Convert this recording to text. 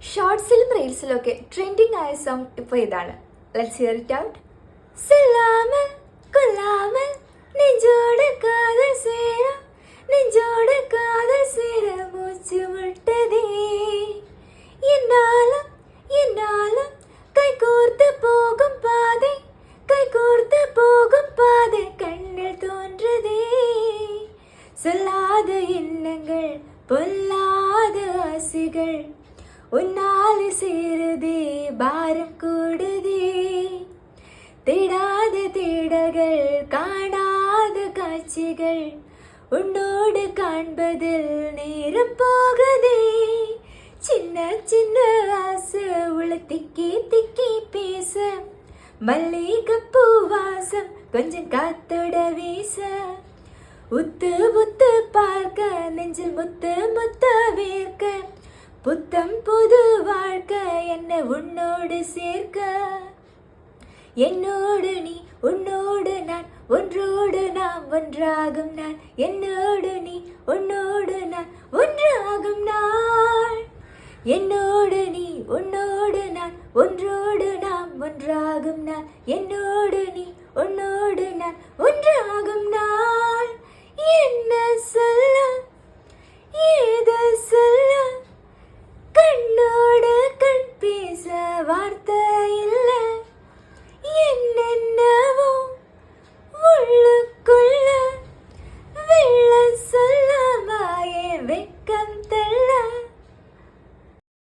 ഷോർട്സിലും റീൽസിലും ഒക്കെ ട്രെൻഡിങ് ആയ സോങ് ഇപ്പോൾ ഇതാണ്. Let's here it out. சொல்லாமல் கொல்லாமல் நெஞ்சோட காதல் சேர நெஞ்சோட காதல் சேர மூச்சு விட்டதே என்னாலும் என்னாலும் கை கோர்த்து போகும் பாதை கை கோர்த்து போகும் பாதை கண்ணில் தோன்றதே சொல்லாத எண்ணங்கள் பொல்லாத ஆசைகள் உன்னால் சேருதே பாரம் கூடுதே தேடாத தேடகள் காணாத காட்சிகள் உன்னோடு காண்பதில் நேரம் போகுதே சின்ன சின்ன ஆசை உள்ள திக்கி திக்கி பேச மல்லிகைப்பூ வாசம் கொஞ்சம் காத்தோட வீச உத்து உத்து பார்க்க நெஞ்சில் முத்து முத்த வேர்க்க புத்தம் புது வாழ்க்கை என்ன உன்னோடு சேர்க்க என்னோடு நீ உன்னோடு நான் ஒன்றோடு நாம் ஒன்றாகும் நான் என்னோடு நீ உன்னோடு நான் ஒன்றாகும் நாள் என்னோடு